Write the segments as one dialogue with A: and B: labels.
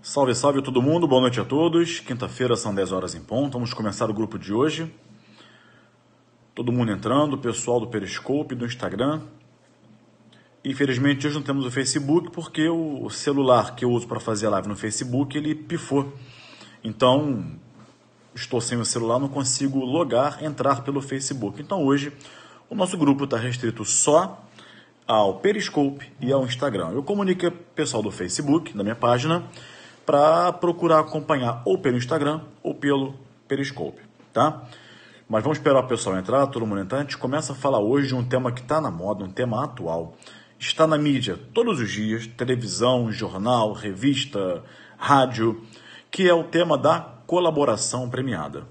A: Salve, salve todo mundo, boa noite a todos. Quinta-feira são 10 horas em ponto, vamos começar o grupo de hoje. Todo mundo entrando, pessoal do Periscope, do Instagram. Infelizmente hoje não temos o Facebook porque o celular que eu uso para fazer a live no Facebook, ele pifou. Então, estou sem o celular, não consigo entrar pelo Facebook. Então hoje o nosso grupo está restrito só ao Periscope e ao Instagram. Eu comuniquei com o pessoal do Facebook, da minha página, para procurar acompanhar ou pelo Instagram ou pelo Periscope, tá? Mas vamos esperar o pessoal entrar, todo mundo entrar. A gente começa a falar hoje de um tema que está na moda, um tema atual. Está na mídia todos os dias, televisão, jornal, revista, rádio, que é o tema da colaboração premiada.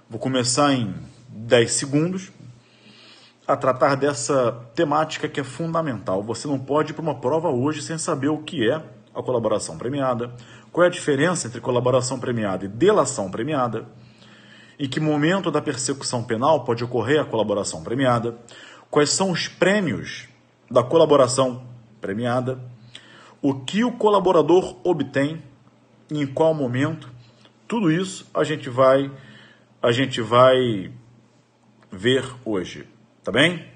A: Vou começar em 10 segundos a tratar dessa temática que é fundamental. Você não pode ir para uma prova hoje sem saber o que é a colaboração premiada, qual é a diferença entre colaboração premiada e delação premiada, em que momento da persecução penal pode ocorrer a colaboração premiada, quais são os prêmios da colaboração premiada, o que o colaborador obtém e em qual momento. Tudo isso a gente vai ver hoje, tá bem?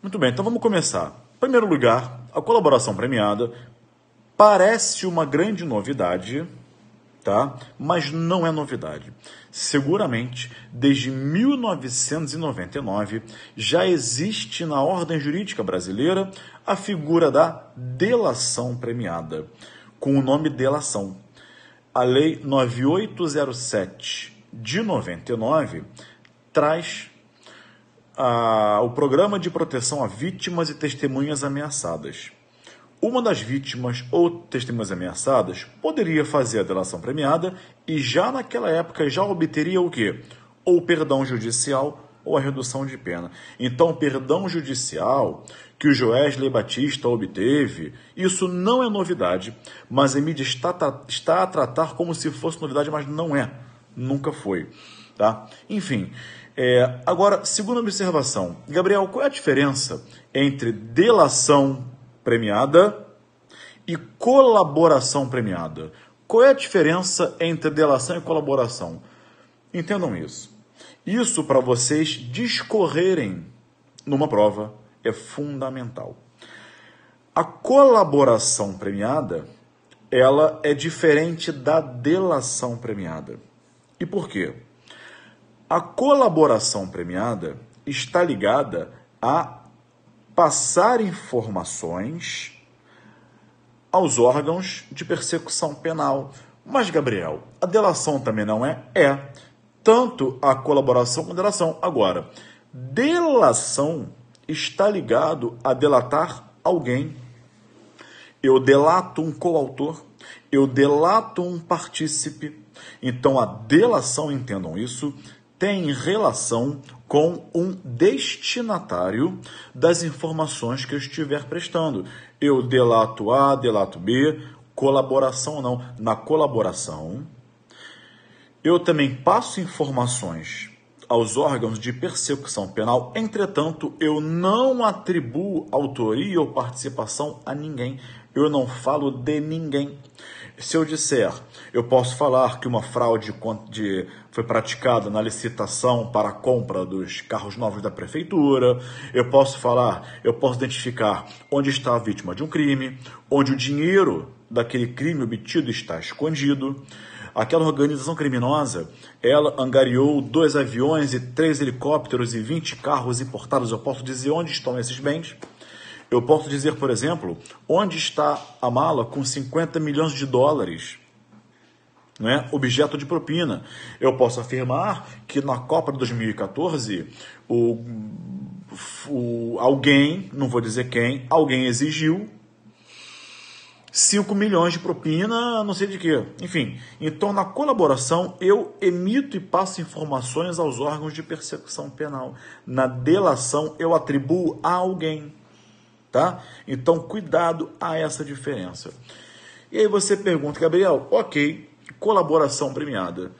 A: Muito bem, então vamos começar. Em primeiro lugar, a colaboração premiada parece uma grande novidade, tá? Mas não é novidade. Seguramente, desde 1999, já existe na ordem jurídica brasileira a figura da delação premiada, com o nome delação. A Lei 9807 de 99 traz o Programa de Proteção a Vítimas e Testemunhas Ameaçadas. Uma das vítimas ou testemunhas ameaçadas poderia fazer a delação premiada e já naquela época já obteria o quê? Ou perdão judicial ou a redução de pena. Então, o perdão judicial que o Joesley Batista obteve, isso não é novidade, mas a mídia está a tratar como se fosse novidade, mas não é. Nunca foi. Tá? Enfim, agora, segunda observação. Gabriel, qual é a diferença entre delação premiada e colaboração premiada? Qual é a diferença entre delação e colaboração? Entendam isso. Isso, para vocês discorrerem numa prova, é fundamental. A colaboração premiada, ela é diferente da delação premiada. E por quê? A colaboração premiada está ligada a passar informações aos órgãos de persecução penal. Mas, Gabriel, a delação também não é? É. Tanto a colaboração como a delação. Agora, delação está ligado a delatar alguém. Eu delato um coautor, eu delato um partícipe. Então, a delação, entendam isso, tem relação com um destinatário das informações que eu estiver prestando. Eu delato A, delato B, colaboração não. Na colaboração, eu também passo informações aos órgãos de persecução penal, entretanto, eu não atribuo autoria ou participação a ninguém. Eu não falo de ninguém. Se eu disser, eu posso falar que uma fraude foi praticada na licitação para a compra dos carros novos da prefeitura, eu posso identificar onde está a vítima de um crime, onde o dinheiro daquele crime obtido está escondido. Aquela organização criminosa, ela angariou 2 aviões e 3 helicópteros e 20 carros importados. Eu posso dizer onde estão esses bens. Eu posso dizer, por exemplo, onde está a mala com 50 milhões de dólares, né? Objeto de propina. Eu posso afirmar que na Copa de 2014, alguém, não vou dizer quem, alguém exigiu 5 milhões de propina, não sei de quê. Enfim, então na colaboração eu emito e passo informações aos órgãos de persecução penal. Na delação eu atribuo a alguém. Tá? Então, cuidado a essa diferença. E aí você pergunta, Gabriel, ok, colaboração premiada.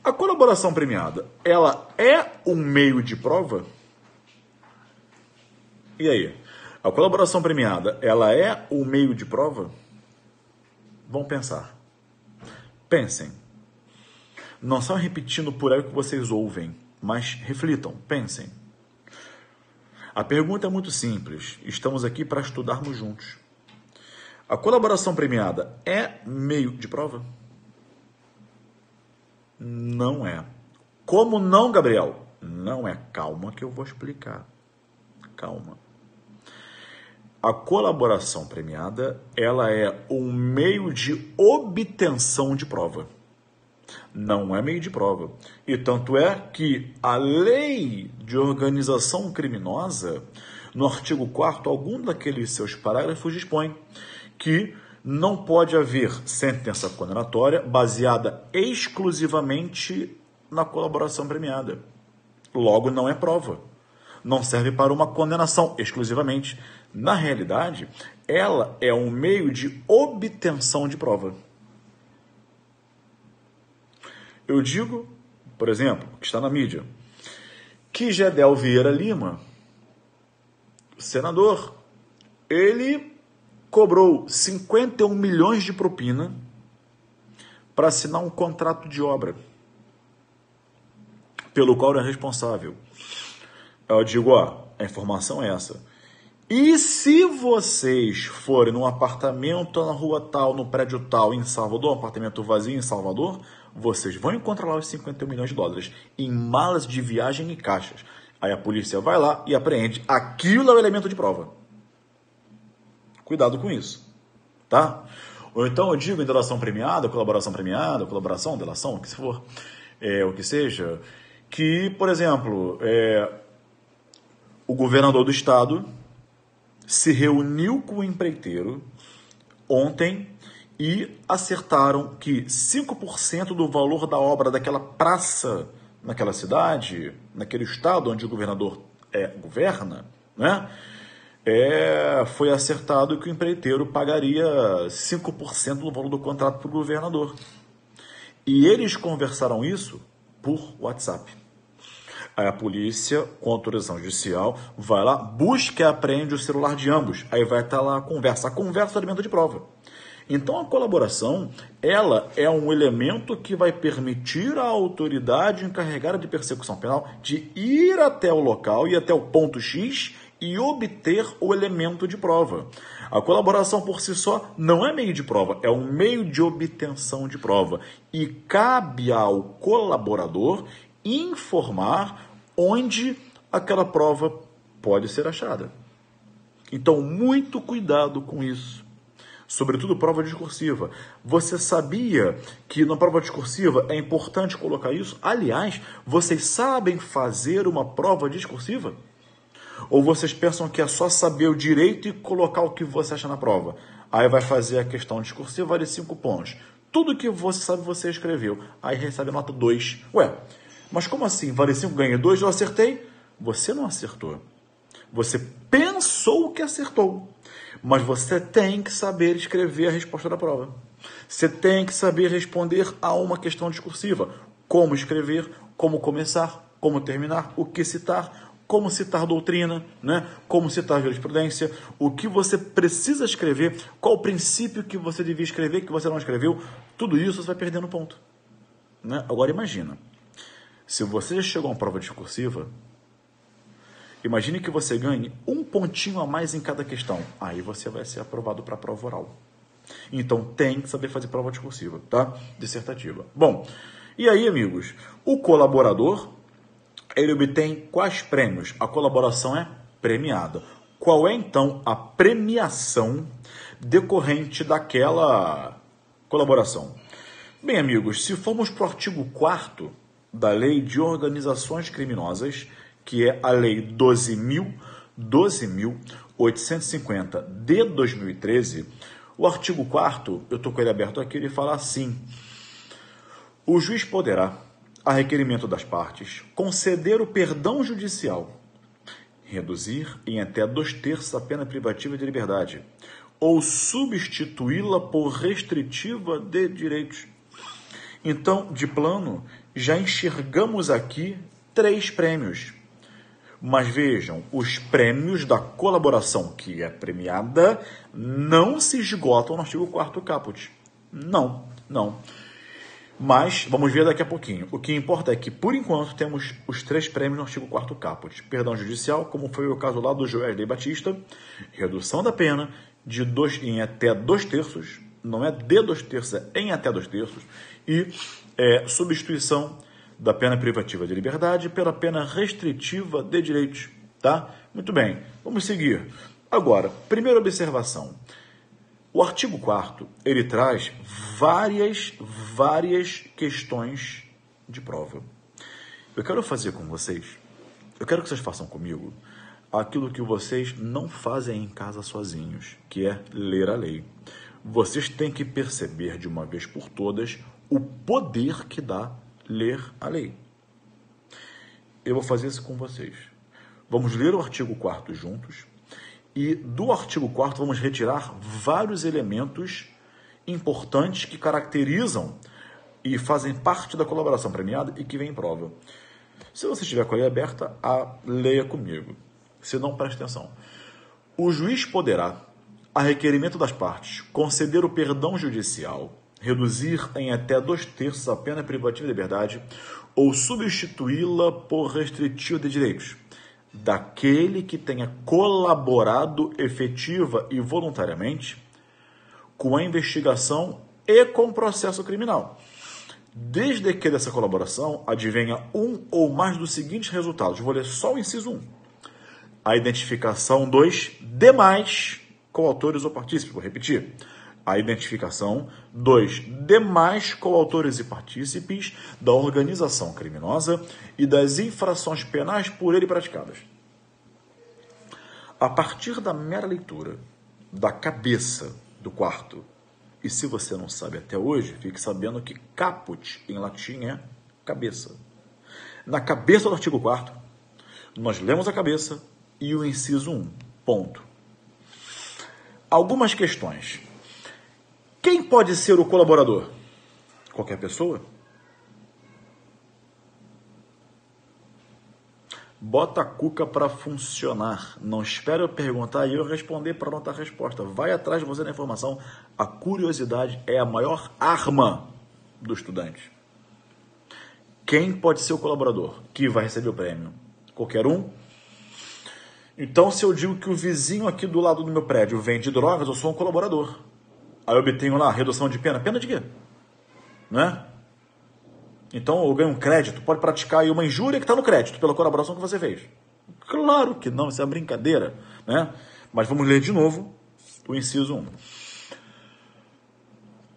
A: A colaboração premiada, ela é um meio de prova? E aí? A colaboração premiada, ela é um meio de prova? Vão pensar. Pensem. Não só repetindo por aí o que vocês ouvem, mas reflitam, pensem. A pergunta é muito simples. Estamos aqui para estudarmos juntos. A colaboração premiada é meio de prova? Não é. Como não, Gabriel? Não é. Calma que eu vou explicar. Calma. A colaboração premiada, ela é um meio de obtenção de prova. Não é meio de prova. E tanto é que a lei de organização criminosa, no artigo 4º, algum daqueles seus parágrafos dispõe que não pode haver sentença condenatória baseada exclusivamente na colaboração premiada. Logo, não é prova. Não serve para uma condenação exclusivamente. Na realidade, ela é um meio de obtenção de prova. Eu digo, por exemplo, que está na mídia, que Gedel Vieira Lima, senador, ele cobrou 51 milhões de propina para assinar um contrato de obra, pelo qual ele é responsável. Eu digo, a informação é essa. E se vocês forem num apartamento na rua tal, no prédio tal, em Salvador, um apartamento vazio em Salvador, vocês vão encontrar lá os 51 milhões de dólares em malas de viagem e caixas. Aí a polícia vai lá e apreende. Aquilo é o elemento de prova. Cuidado com isso, tá? Ou então eu digo em delação, colaboração, delação, o que se for, o que seja, que, por exemplo, o governador do estado se reuniu com o empreiteiro ontem e acertaram que 5% do valor da obra daquela praça naquela cidade, naquele estado onde o governador governa, né? Foi acertado que o empreiteiro pagaria 5% do valor do contrato para o governador. E eles conversaram isso por WhatsApp. Aí a polícia, com autorização judicial, vai lá, busca e apreende o celular de ambos. Aí vai estar lá a conversa. A conversa é elemento de prova. Então a colaboração, ela é um elemento que vai permitir à autoridade encarregada de persecução penal de ir até o local, ir até o ponto X e obter o elemento de prova. A colaboração por si só não é meio de prova, é um meio de obtenção de prova. E cabe ao colaborador informar onde aquela prova pode ser achada. Então, muito cuidado com isso. Sobretudo prova discursiva. Você sabia que na prova discursiva é importante colocar isso? Aliás, vocês sabem fazer uma prova discursiva? Ou vocês pensam que é só saber o direito e colocar o que você acha na prova? Aí vai fazer a questão discursiva, vale 5 pontos. Tudo que você sabe, você escreveu. Aí recebe nota 2. Ué, mas como assim? Vale 5, ganhei 2, eu acertei? Você não acertou. Você pensou que acertou. Mas você tem que saber escrever a resposta da prova. Você tem que saber responder a uma questão discursiva. Como escrever, como começar, como terminar, o que citar, como citar doutrina, né? Como citar jurisprudência, o que você precisa escrever, qual o princípio que você devia escrever, que você não escreveu. Tudo isso você vai perdendo ponto. Né? Agora imagina, se você já chegou a uma prova discursiva, imagine que você ganhe 1 pontinho a mais em cada questão. Aí você vai ser aprovado para a prova oral. Então tem que saber fazer prova discursiva, tá? Dissertativa. Bom, e aí, amigos, o colaborador, ele obtém quais prêmios? A colaboração é premiada. Qual é, então, a premiação decorrente daquela colaboração? Bem, amigos, se formos para o artigo 4º da Lei de Organizações Criminosas, que é a Lei 12.850 de 2013, o artigo 4º, eu estou com ele aberto aqui, ele fala assim: o juiz poderá, a requerimento das partes, conceder o perdão judicial, reduzir em até 2/3 a pena privativa de liberdade, ou substituí-la por restritiva de direitos. Então, de plano, já enxergamos aqui 3 prêmios. Mas vejam, os prêmios da colaboração que é premiada não se esgotam no artigo 4º caput. Não, não. Mas vamos ver daqui a pouquinho. O que importa é que, por enquanto, temos os 3 prêmios no artigo 4º caput. Perdão judicial, como foi o caso lá do Joesley Batista, redução da pena em até 2/3, não é de 2/3, é em até 2/3, e substituição da pena privativa de liberdade pela pena restritiva de direitos. Tá? Muito bem, vamos seguir. Agora, primeira observação. O artigo 4º, ele traz várias questões de prova. Eu quero fazer com vocês, eu quero que vocês façam comigo aquilo que vocês não fazem em casa sozinhos, que é ler a lei. Vocês têm que perceber de uma vez por todas o poder que dá ler a lei. Eu vou fazer isso com vocês. Vamos ler o artigo 4º juntos. E do artigo 4º vamos retirar vários elementos importantes que caracterizam e fazem parte da colaboração premiada e que vem em prova. Se você estiver com a lei aberta, leia comigo. Se não, preste atenção. O juiz poderá, a requerimento das partes, conceder o perdão judicial, reduzir em até 2/3 a pena privativa de liberdade ou substituí-la por restritiva de direitos daquele que tenha colaborado efetiva e voluntariamente com a investigação e com o processo criminal, desde que dessa colaboração advenha um ou mais dos seguintes resultados. Vou ler só o inciso 1. A identificação dos demais coautores ou partícipes. Vou repetir. A identificação dos demais coautores e partícipes da organização criminosa e das infrações penais por ele praticadas. A partir da mera leitura da cabeça do 4º, e se você não sabe até hoje, fique sabendo que caput em latim é cabeça. Na cabeça do artigo 4º, nós lemos a cabeça e o inciso 1. Ponto. Algumas questões. Quem pode ser o colaborador? Qualquer pessoa? Bota a cuca para funcionar. Não espere eu perguntar e eu responder para não dar resposta. Vai atrás de você da informação. A curiosidade é a maior arma do estudante. Quem pode ser o colaborador que vai receber o prêmio? Qualquer um? Então, se eu digo que o vizinho aqui do lado do meu prédio vende drogas, eu sou um colaborador. Aí eu obtenho lá redução de pena. Pena de quê? Né? Então eu ganho um crédito. Pode praticar aí uma injúria que está no crédito pela colaboração que você fez. Claro que não, isso é uma brincadeira. Né? Mas vamos ler de novo o inciso 1.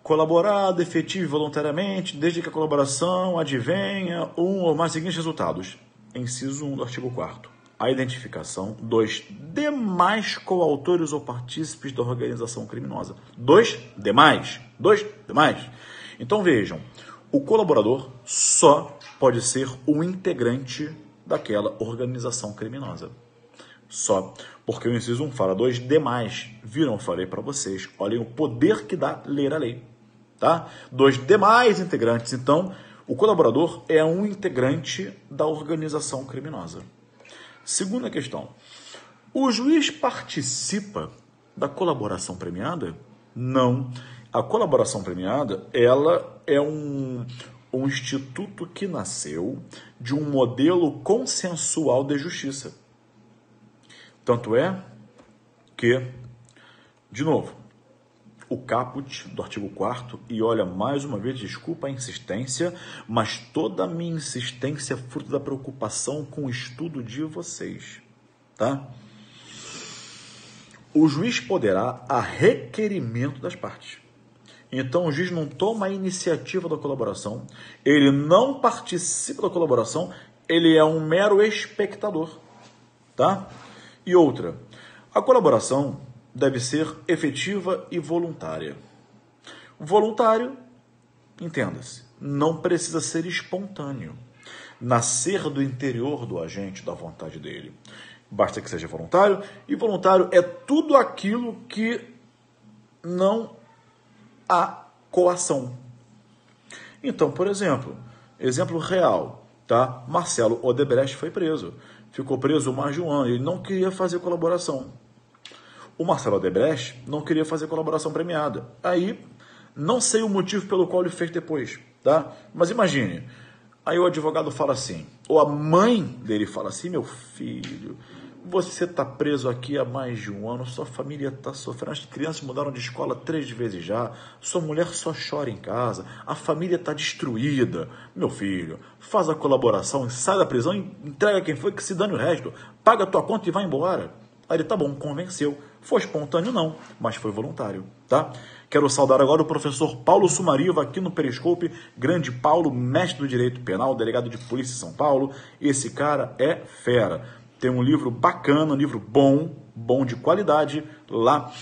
A: Colaborado, efetivo e voluntariamente, desde que a colaboração advenha um ou mais seguintes resultados. Inciso 1 do artigo 4º. A identificação dos demais coautores ou partícipes da organização criminosa. Dos demais. Então vejam, o colaborador só pode ser um integrante daquela organização criminosa. Só. Porque o inciso 1 fala dos demais. Viram? Eu falei para vocês. Olhem o poder que dá ler a lei. Tá? Dos demais integrantes. Então, o colaborador é um integrante da organização criminosa. Segunda questão. O juiz participa da colaboração premiada? Não. A colaboração premiada, ela é um instituto que nasceu de um modelo consensual de justiça. Tanto é que, de novo, o caput do artigo 4º, e olha, mais uma vez, desculpa a insistência, mas toda a minha insistência é fruto da preocupação com o estudo de vocês, tá? O juiz poderá, a requerimento das partes. Então, o juiz não toma a iniciativa da colaboração, ele não participa da colaboração, ele é um mero espectador, tá? E outra, a colaboração deve ser efetiva e voluntária. Voluntário, entenda-se, não precisa ser espontâneo. Nascer do interior do agente, da vontade dele. Basta que seja voluntário, e voluntário é tudo aquilo que não há coação. Então, por exemplo real, tá? Marcelo Odebrecht foi preso. Ficou preso mais de um ano, ele não queria fazer colaboração. O Marcelo Odebrecht não queria fazer colaboração premiada. Aí, Não sei o motivo pelo qual ele fez depois, tá? Mas imagine, aí o advogado fala assim, ou a mãe dele fala assim, meu filho, você está preso aqui há mais de um ano, sua família está sofrendo, as crianças mudaram de escola 3 vezes já, sua mulher só chora em casa, a família está destruída. Meu filho, faz a colaboração, sai da prisão, entrega quem foi, que se dane o resto, paga a tua conta e vai embora. Aí ele, tá bom, convenceu. Foi espontâneo não, mas foi voluntário, tá? Quero saudar agora o professor Paulo Sumariva aqui no Periscope, grande Paulo, mestre do direito penal, delegado de polícia de São Paulo. Esse cara é fera. Tem um livro bacana, um livro bom de qualidade, lá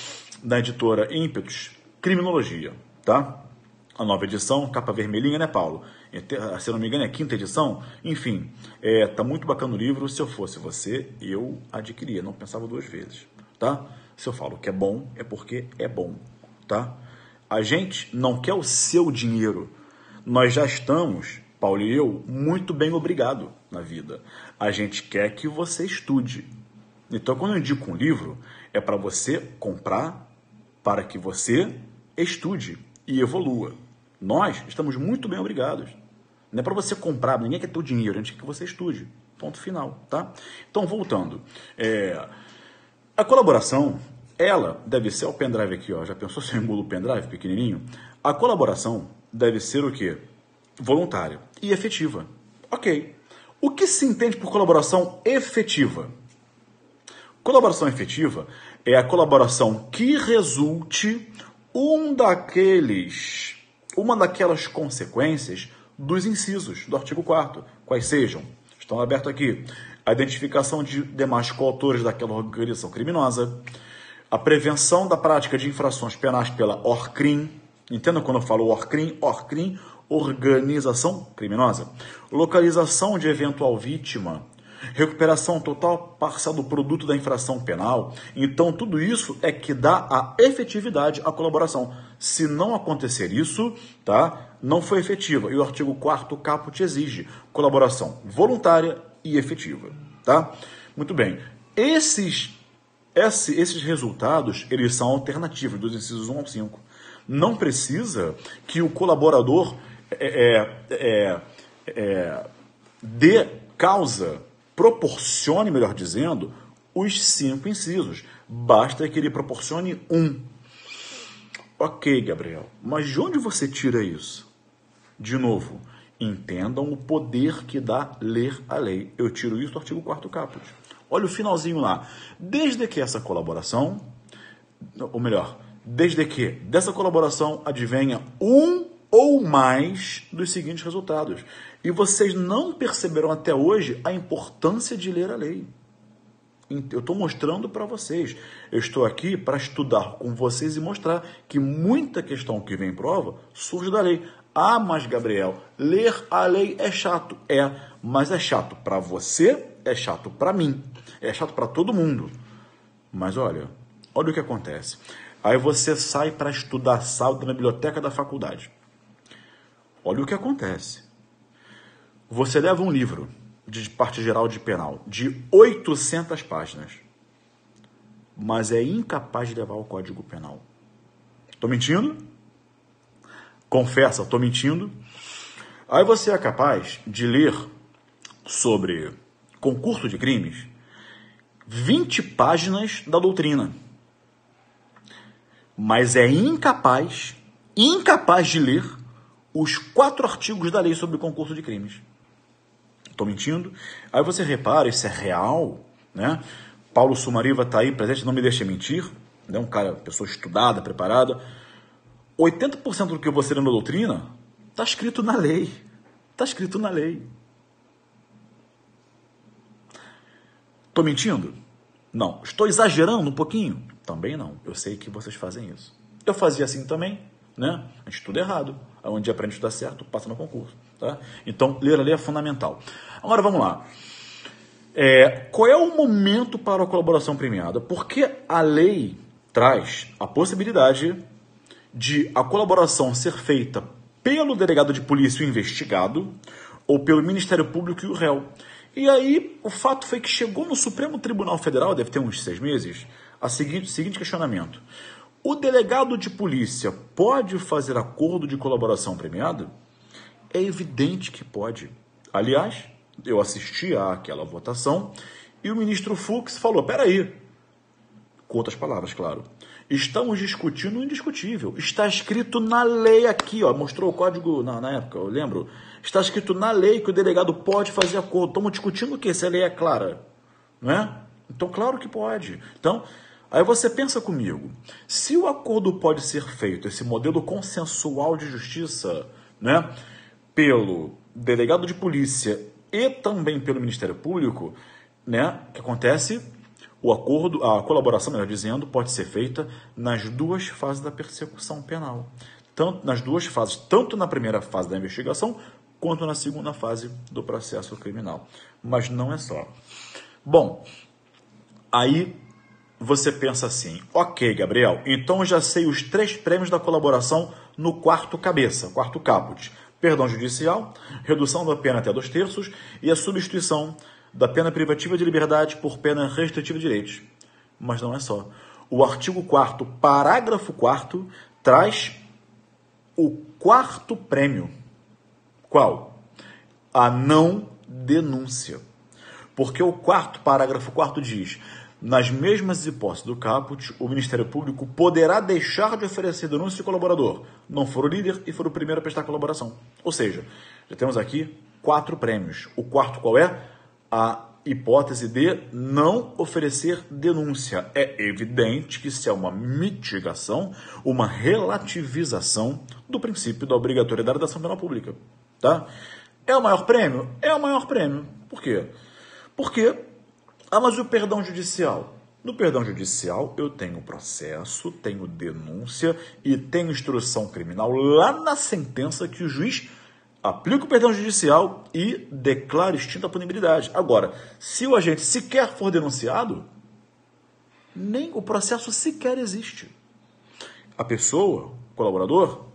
A: da editora Ímpetos, Criminologia, tá? A nova edição, capa vermelhinha, né, Paulo? Se eu não me engano, é a 5ª edição. Enfim, tá muito bacana o livro. Se eu fosse você, eu adquiria, não pensava 2 vezes, tá? Se eu falo que é bom, é porque é bom, tá? A gente não quer o seu dinheiro. Nós já estamos, Paulo e eu, muito bem obrigado na vida. A gente quer que você estude. Então, quando eu indico um livro, é para você comprar, para que você estude e evolua. Nós estamos muito bem obrigados. Não é para você comprar, ninguém quer ter o dinheiro, a gente quer que você estude. Ponto final, tá? Então, voltando. A colaboração, ela deve ser o pendrive aqui, ó. Já pensou se eu emulo o pendrive pequenininho? A colaboração deve ser o quê? Voluntária e efetiva. Ok. O que se entende por colaboração efetiva? Colaboração efetiva é a colaboração que resulte uma daquelas consequências dos incisos do artigo 4º, quais sejam, estão abertos aqui, a identificação de demais coautores daquela organização criminosa, a prevenção da prática de infrações penais pela ORCRIM, entenda quando eu falo ORCRIM, organização criminosa, localização de eventual vítima, recuperação total parcial do produto da infração penal. Então, tudo isso é que dá a efetividade à colaboração. Se não acontecer isso, tá? Não foi efetiva. E o artigo 4º caput exige colaboração voluntária e efetiva, tá? Muito bem. Esses resultados, eles são alternativos dos incisos 1 ao 5. Não precisa que o colaborador proporcione, melhor dizendo, os 5 incisos. Basta que ele proporcione um. Ok, Gabriel, mas de onde você tira isso? De novo, entendam o poder que dá ler a lei. Eu tiro isso do artigo 4º caput. Olha o finalzinho lá. Desde que essa colaboração, ou melhor, desde que dessa colaboração advenha um ou mais dos seguintes resultados. E vocês não perceberam até hoje a importância de ler a lei. Eu estou mostrando para vocês. Eu estou aqui para estudar com vocês e mostrar que muita questão que vem em prova surge da lei. Ah, mas Gabriel, ler a lei é chato. É, mas é chato para você, é chato para mim, é chato para todo mundo. Mas olha o que acontece. Aí você sai para estudar sábado na biblioteca da faculdade. Olha o que acontece. Você leva um livro de parte geral de penal de 800 páginas, mas é incapaz de levar o Código Penal. Estou mentindo? Confessa, estou mentindo. Aí você é capaz de ler sobre concurso de crimes 20 páginas da doutrina, mas é incapaz de ler os 4 artigos da lei sobre concurso de crimes. Estou mentindo? Aí você repara, isso é real, né? Paulo Sumariva está aí presente, não me deixa mentir, né? Um cara, pessoa estudada, preparada. 80% do que você lê na doutrina está escrito na lei. Está escrito na lei. Estou mentindo? Não. Estou exagerando um pouquinho? Também não. Eu sei que vocês fazem isso. Eu fazia assim também, né? A gente estuda errado. Aí um dia aprende a estudar certo, passa no concurso, tá? Então, ler a lei é fundamental. Agora, vamos lá. Qual é o momento para a colaboração premiada? Porque a lei traz a possibilidade de a colaboração ser feita pelo delegado de polícia o investigado ou pelo Ministério Público e o réu. E aí, o fato foi que chegou no Supremo Tribunal Federal, deve ter uns 6 meses, o seguinte questionamento. O delegado de polícia pode fazer acordo de colaboração premiada? É evidente que pode. Aliás, eu assisti àquela votação e o ministro Fux falou, peraí, com outras palavras, claro, estamos discutindo o indiscutível. Está escrito na lei aqui, ó, mostrou o código na época, eu lembro. Está escrito na lei que o delegado pode fazer acordo. Estamos discutindo o quê? Se a lei é clara, não é? Então, claro que pode. Então, aí você pensa comigo, se o acordo pode ser feito, esse modelo consensual de justiça, né, pelo delegado de polícia e também pelo Ministério Público, né, o que acontece? O acordo, a colaboração, melhor dizendo, pode ser feita nas duas fases da persecução penal. Tanto nas duas fases, tanto na primeira fase da investigação, quanto na segunda fase do processo criminal. Mas não é só. Bom, aí você pensa assim, ok, Gabriel, então eu já sei os 3 prêmios da colaboração no quarto cabeça, quarto caput. Perdão judicial, redução da pena até 2/3 e a substituição da pena privativa de liberdade por pena restritiva de direitos. Mas não é só. O artigo 4º, parágrafo 4º, traz o 4º prêmio. Qual? A não denúncia. Porque o parágrafo 4º diz, nas mesmas hipóteses do caput, o Ministério Público poderá deixar de oferecer denúncia de colaborador, não for o líder e for o primeiro a prestar colaboração. Ou seja, já temos aqui 4 prêmios. O quarto qual é? A hipótese de não oferecer denúncia. É evidente que isso é uma mitigação, uma relativização do princípio da obrigatoriedade da ação penal pública. Tá? É o maior prêmio? É o maior prêmio. Por quê? Porque, mas e o perdão judicial? No perdão judicial eu tenho processo, tenho denúncia e tenho instrução criminal lá na sentença que o juiz aplica o perdão judicial e declara extinta a punibilidade. Agora, se o agente sequer for denunciado, nem o processo sequer existe. A pessoa, o colaborador,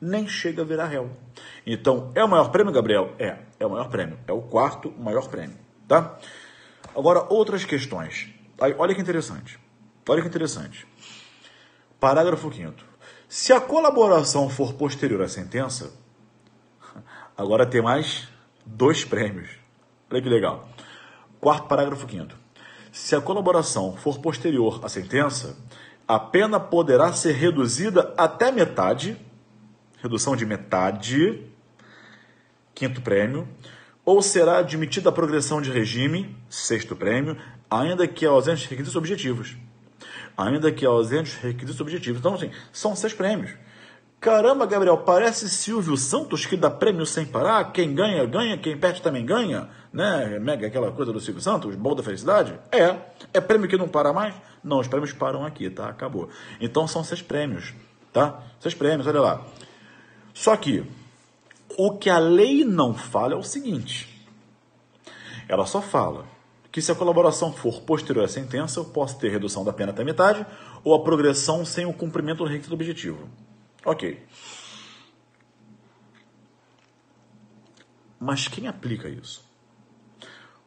A: nem chega a virar réu. Então, é o maior prêmio, Gabriel? É o maior prêmio. É o 4º maior prêmio, tá? Agora, outras questões. Olha que interessante. Olha que interessante. Parágrafo 5º. Se a colaboração for posterior à sentença, agora tem mais 2 prêmios. Olha que legal. 4º parágrafo 5º. Se a colaboração for posterior à sentença, a pena poderá ser reduzida até metade, redução de metade, 5º prêmio, ou será admitida a progressão de regime, 6º prêmio, ainda que ausentes requisitos objetivos. Ainda que ausentes requisitos objetivos. Então, assim, são 6 prêmios. Caramba, Gabriel, parece Silvio Santos que dá prêmio sem parar, quem ganha, ganha, quem perde também ganha, né? Mega aquela coisa do Silvio Santos, bom da felicidade? É prêmio que não para mais? Não, os prêmios param aqui, tá? Acabou. Então são 6 prêmios, tá? 6 prêmios, olha lá. Só que o que a lei não fala é o seguinte, ela só fala que se a colaboração for posterior à sentença, eu posso ter redução da pena até metade ou a progressão sem o cumprimento do requisito objetivo. Ok. Mas quem aplica isso?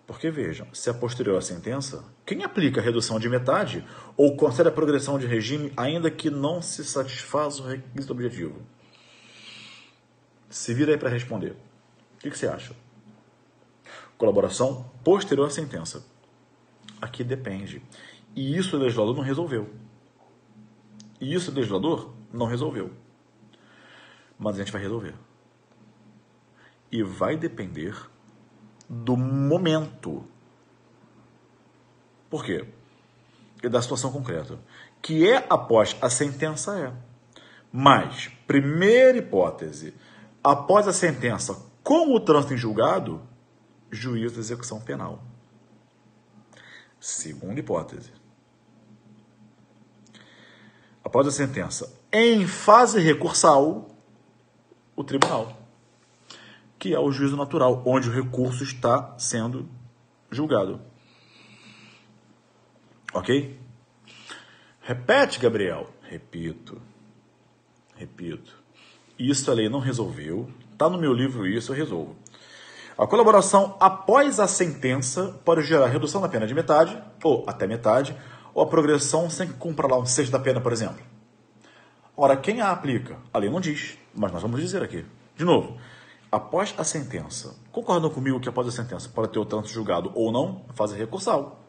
A: Porque, vejam, se é posterior à sentença, quem aplica a redução de metade ou concede a progressão de regime ainda que não se satisfaz o requisito objetivo? Se vira aí para responder. O que você acha? Colaboração posterior à sentença. Aqui depende. E isso o legislador não resolveu. Mas a gente vai resolver. E vai depender do momento. Por quê? E da situação concreta. Que é após a sentença, Mas, primeira hipótese, após a sentença, com o trânsito em julgado, juízo de execução penal. Segunda hipótese. Após a sentença, em fase recursal, o tribunal, que é o juízo natural, onde o recurso está sendo julgado. Ok? Repete, Gabriel. Repito. Isso a lei não resolveu. Está no meu livro isso, eu resolvo. A colaboração após a sentença pode gerar redução da pena de metade, ou até metade, ou a progressão sem que cumpra lá um sexto da pena, por exemplo. Ora, quem a aplica? A lei não diz, mas nós vamos dizer aqui. De novo, após a sentença, concordam comigo que após a sentença pode ter o trânsito julgado ou não, fase recursal,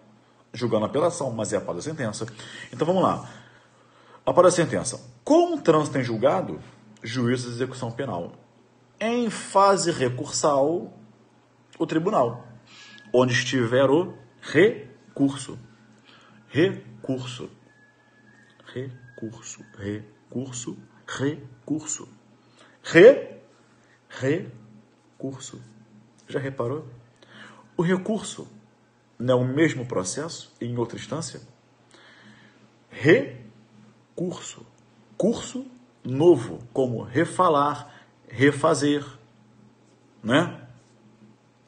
A: julgando a apelação, mas é após a sentença. Então vamos lá. Após a sentença, com o trânsito em julgado, juízo de execução penal. Em fase recursal, o tribunal, onde estiver o recurso. Recurso. Recurso. Recurso. Recurso. Recurso. Já reparou? O recurso não é o mesmo processo em outra instância? Recurso. Curso novo, como refalar, refazer, né?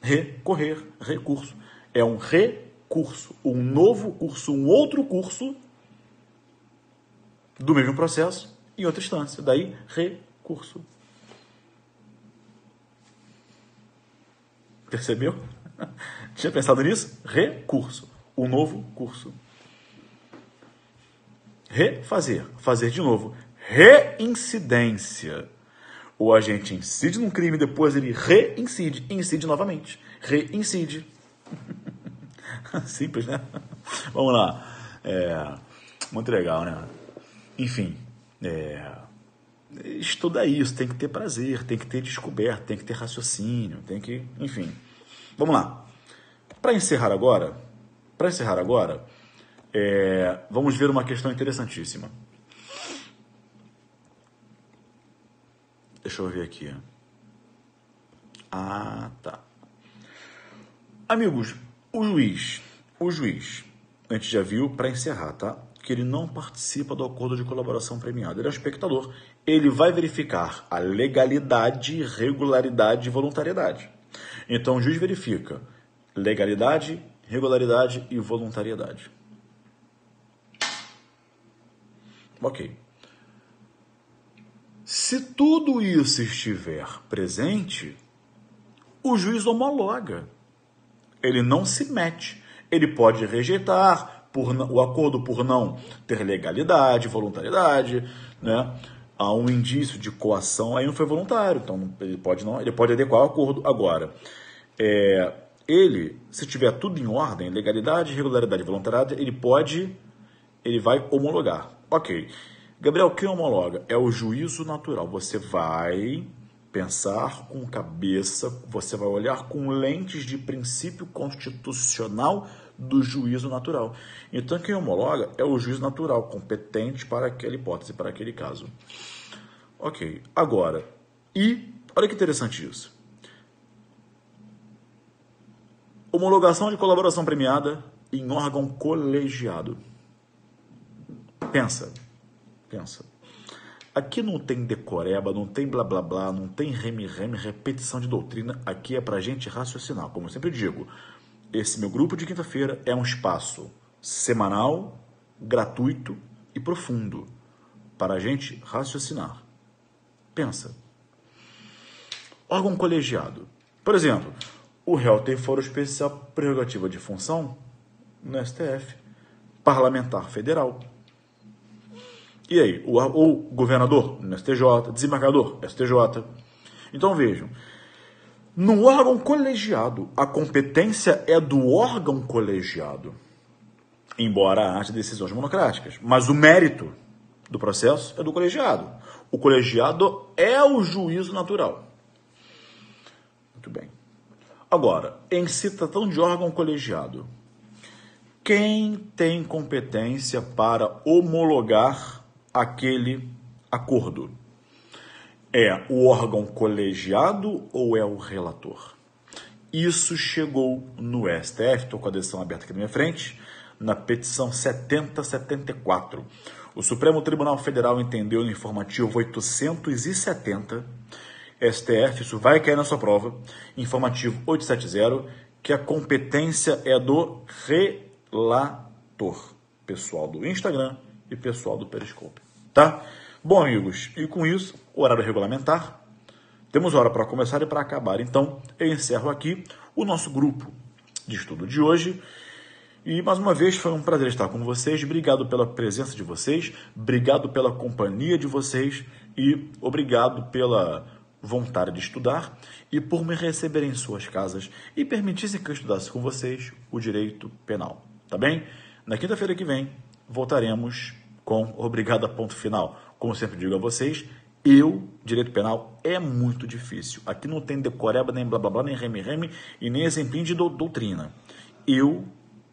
A: Recorrer, recurso. É um recurso, um novo curso, um outro curso do mesmo processo em outra instância. Daí, recurso. Percebeu? Tinha pensado nisso? Recurso. Um novo curso. Refazer. Fazer de novo. Reincidência. O agente incide num crime, depois ele reincide. Incide novamente. Reincide. Simples, né? Vamos lá. Muito legal, né? Enfim. Estudar isso. Tem que ter prazer, tem que ter descoberta, tem que ter raciocínio, tem que... Enfim. Vamos lá. Para encerrar agora, vamos ver uma questão interessantíssima. Deixa eu ver aqui. Ah, tá. Amigos, o juiz, a gente já viu, para encerrar, tá? Que ele não participa do acordo de colaboração premiada. Ele é um espectador. Ele vai verificar a legalidade, regularidade e voluntariedade. Então, o juiz verifica legalidade, regularidade e voluntariedade. Ok. Se tudo isso estiver presente, o juiz homologa. Ele não se mete. Ele pode rejeitar o acordo por não ter legalidade, voluntariedade, né? Há um indício de coação, aí não foi voluntário, então ele pode adequar o acordo. Agora, se tiver tudo em ordem, legalidade, regularidade e voluntariedade, ele vai homologar. Ok. Gabriel, quem homologa? É o juízo natural. Você vai pensar com cabeça, você vai olhar com lentes de princípio constitucional do juízo natural. Então, quem homologa é o juízo natural, competente para aquela hipótese, para aquele caso. Ok. Agora, olha que interessante isso. Homologação de colaboração premiada em órgão colegiado. Pensa. Aqui não tem decoreba, não tem blá blá blá, não tem reme-reme, repetição de doutrina. Aqui é pra gente raciocinar. Como eu sempre digo, esse meu grupo de quinta-feira é um espaço semanal, gratuito e profundo para a gente raciocinar. Pensa. Órgão colegiado. Por exemplo, o réu tem foro especial prerrogativa de função no STF. Parlamentar federal. E aí, o governador no STJ, desembargador STJ. Então vejam, no órgão colegiado, a competência é do órgão colegiado, embora haja decisões monocráticas, mas o mérito do processo é do colegiado. O colegiado é o juízo natural. Muito bem. Agora, em se tratando de órgão colegiado, quem tem competência para homologar aquele acordo? É o órgão colegiado ou é o relator? Isso chegou no STF, estou com a decisão aberta aqui na minha frente, na petição 7074. O Supremo Tribunal Federal entendeu no informativo 870, STF, isso vai cair na sua prova, informativo 870, que a competência é do relator, pessoal do Instagram e pessoal do Periscope, tá? Bom, amigos, e com isso, horário regulamentar, temos hora para começar e para acabar. Então, eu encerro aqui o nosso grupo de estudo de hoje E mais uma vez foi um prazer estar com vocês. Obrigado pela presença de vocês, obrigado pela companhia de vocês e obrigado pela vontade de estudar e por me receberem em suas casas e permitissem que eu estudasse com vocês o direito penal. Tá bem? Na quinta-feira que vem voltaremos com Obrigado a Ponto Final. Como sempre digo a vocês, direito penal é muito difícil. Aqui não tem decoreba, nem blá blá blá, nem reme-reme e nem exemplinho de doutrina. Eu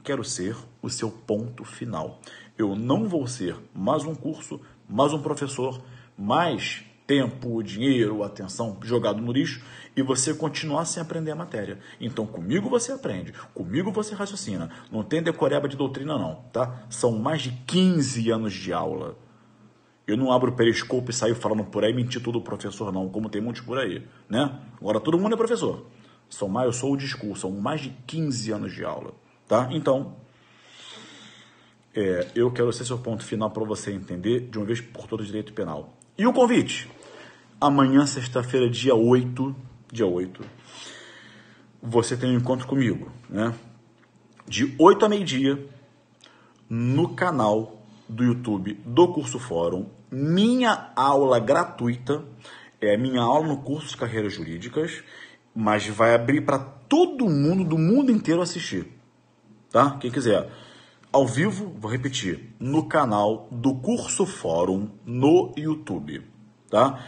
A: quero ser o seu ponto final. Eu não vou ser mais um curso, mais um professor, mais tempo, dinheiro, atenção jogado no lixo e você continuar sem aprender a matéria. Então, comigo você aprende, comigo você raciocina. Não tem decoreba de doutrina não, tá? São mais de 15 anos de aula. Eu não abro o periscope e saio falando por aí, mentir tudo o professor não, como tem muitos por aí, né? Agora todo mundo é professor. Eu sou o discurso, são mais de 15 anos de aula, tá? Então, eu quero ser seu ponto final para você entender de uma vez por todas o direito penal. E o convite? Amanhã, sexta-feira, dia 8, você tem um encontro comigo, né? De 8 a meio-dia, no canal do YouTube do Curso Fórum, minha aula gratuita, minha aula no curso de Carreiras Jurídicas, mas vai abrir para todo mundo, do mundo inteiro assistir, tá? Quem quiser. Ao vivo, vou repetir, no canal do Curso Fórum no YouTube, tá?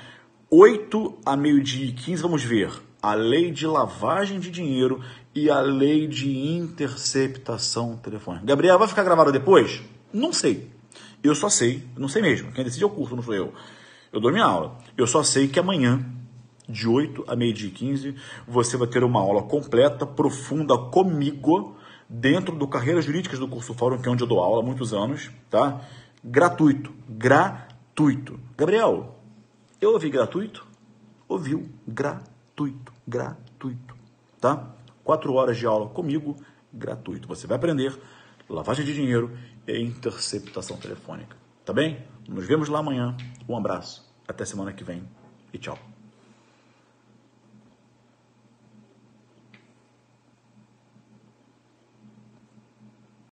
A: 8 a meio-dia e 15, vamos ver a lei de lavagem de dinheiro e a lei de interceptação telefônica. Gabriel, vai ficar gravado depois? Não sei. Eu só sei, não sei mesmo, quem decide é o curso, não sou eu. Eu dou minha aula. Eu só sei que amanhã, de 8 a meio-dia e 15, você vai ter uma aula completa, profunda, comigo, dentro do Carreiras Jurídicas do Curso Fórum, que é onde eu dou aula há muitos anos, tá? Gratuito. Gabriel, eu ouvi gratuito? Ouviu. Gratuito. Tá? 4 horas de aula comigo, gratuito. Você vai aprender lavagem de dinheiro e interceptação telefônica. Tá bem? Nos vemos lá amanhã. Um abraço. Até semana que vem e tchau.